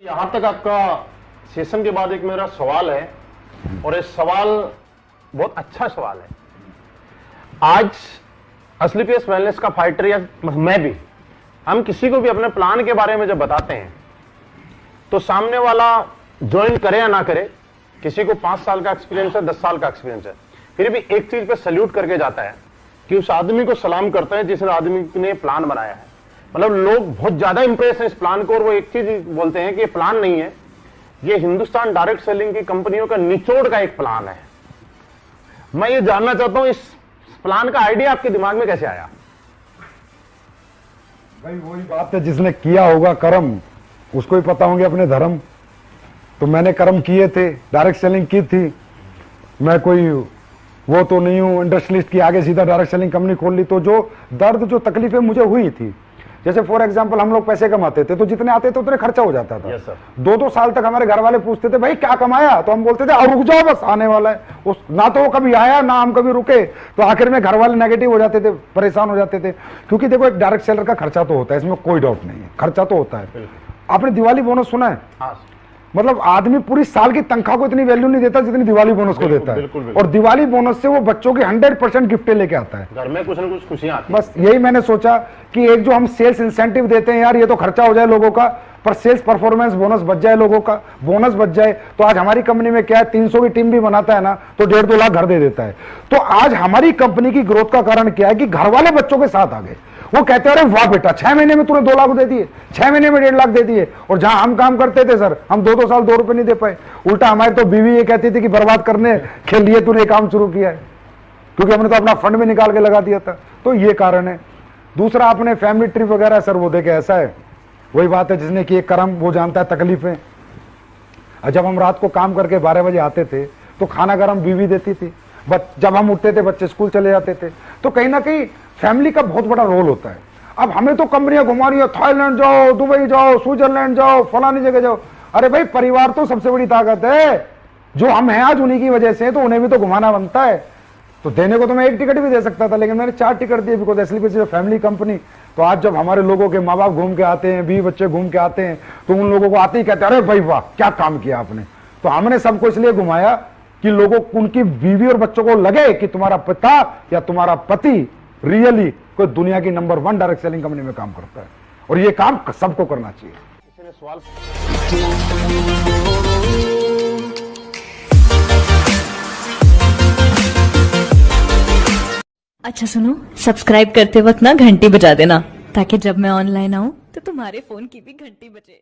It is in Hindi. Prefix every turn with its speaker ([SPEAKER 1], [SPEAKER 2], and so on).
[SPEAKER 1] यहाँ तक आपका सेशन के बाद एक मेरा सवाल है, और ये सवाल बहुत अच्छा सवाल है। आज असलीपियस वेलनेस का फाइटर या मैं भी, हम किसी को भी अपने प्लान के बारे में जब बताते हैं तो सामने वाला ज्वाइन करे या ना करे, किसी को 5 साल का एक्सपीरियंस है, 10 साल का एक्सपीरियंस है, फिर भी एक चीज पे सल्यूट करके जाता है कि उस आदमी को सलाम करता है जिस आदमी ने प्लान बनाया है। मतलब लोग बहुत ज्यादा इंप्रेस हैं इस प्लान को, और वो एक चीज बोलते हैं कि ये प्लान नहीं है, ये हिंदुस्तान डायरेक्ट सेलिंग की कंपनियों का निचोड़ का एक प्लान है। मैं ये जानना चाहता हूं, इस प्लान का आइडिया आपके दिमाग में कैसे आया?
[SPEAKER 2] भाई वही बात है, जिसने किया होगा कर्म उसको ही पता होंगे अपने धर्म। तो मैंने कर्म किए थे, डायरेक्ट सेलिंग की थी। मैं कोई वो तो नहीं हूं इंडस्ट्रियलिस्ट की आगे सीधा डायरेक्ट सेलिंग कंपनी खोल ली। तो जो दर्द जो तकलीफें मुझे हुई थी, जैसे फॉर एग्जांपल हम लोग पैसे कमाते थे तो जितने आते थे उतने खर्चा हो जाता था। 2-2 साल तक हमारे घर वाले पूछते थे भाई क्या कमाया, तो हम बोलते थे और रुक जाओ बस आने वाला है। उस ना तो वो कभी आया ना हम कभी रुके, तो आखिर में घर वाले नेगेटिव हो जाते थे, परेशान हो जाते थे। क्योंकि देखो एक डायरेक्ट सेलर का खर्चा तो होता है, इसमें कोई डाउट नहीं है, खर्चा तो होता है। आपने दिवाली बोनस सुना है? मतलब आदमी पूरी साल की तनख्वाह को इतनी वैल्यू नहीं देता जितनी दिवाली बोनस को देता है। और दिवाली बोनस से वो बच्चों की 100% गिफ्टें लेके आता है,
[SPEAKER 1] घर में कुछ ना कुछ खुशियां आती।
[SPEAKER 2] बस यही मैंने सोचा कि एक जो हम सेल्स इंसेंटिव देते हैं यार, ये तो खर्चा हो जाए लोगों का, पर सेल्स परफॉर्मेंस बोनस बच जाए, लोगों का बोनस बच जाए। तो आज हमारी कंपनी में क्या है, 300 की टीम भी बनाता है ना तो 1.5-2 लाख घर दे देता है। तो आज हमारी कंपनी की ग्रोथ का कारण क्या है कि घर वाले बच्चों के साथ आ गए। वो कहते हैं अरे वाह बेटा 6 महीने में तूने 2 लाख दे दिए, 6 महीने में 1.5 लाख दे दिए। और जहां हम काम करते थे सर, हम 2-2 साल 2 रुपए नहीं दे पाए। उल्टा हमारी तो बीवी ये कहती थी कि बर्बाद करने के लिए तूने काम शुरू किया है, क्योंकि हमने तो अपना फंड भी निकाल के लगा दिया था। तो ये कारण है। दूसरा आपने फैमिली ट्रिप वगैरह सर वो देखे, ऐसा है वही बात है, जिसने कि एक कर्म वो जानता है तकलीफें। जब हम रात को काम करके 12 बजे आते थे तो खाना गरम बीवी देती थी, जब हम उठते थे बच्चे स्कूल चले जाते थे। तो कहीं ना कहीं फैमिली का बहुत बड़ा रोल होता है। अब हमें तो कंपनियां घुमा रही है, थाईलैंड जाओ, दुबई जाओ, स्विट्जरलैंड जाओ, फलानी जगह जाओ। अरे भाई परिवार तो सबसे बड़ी ताकत है, जो हम हैं आज उन्हीं की वजह से, तो उन्हें भी तो घुमाना बनता है। तो देने को तो मैं 1 टिकट भी दे सकता था, लेकिन मैंने 4 टिकट दिए, बिकॉज एसलीपीएस फैमिली कंपनी। तो आज जब हमारे लोगों के माँ बाप घूम के आते हैं, 20 बच्चे घूम के आते हैं, तो उन लोगों को आते ही कहते हैं अरे भाई वाह क्या काम किया आपने। तो हमने सबको इसलिए घुमाया कि लोगों उनकी बीवी और बच्चों को लगे कि तुम्हारा पिता या तुम्हारा पति रियली कोई दुनिया की नंबर 1 डायरेक्ट सेलिंग कंपनी में काम करता है, और ये काम सबको करना चाहिए।
[SPEAKER 1] किसी ने सवाल
[SPEAKER 3] अच्छा सुनो, सब्सक्राइब करते वक्त ना घंटी बजा देना, ताकि जब मैं ऑनलाइन आऊं तो तुम्हारे फोन की भी घंटी बजे।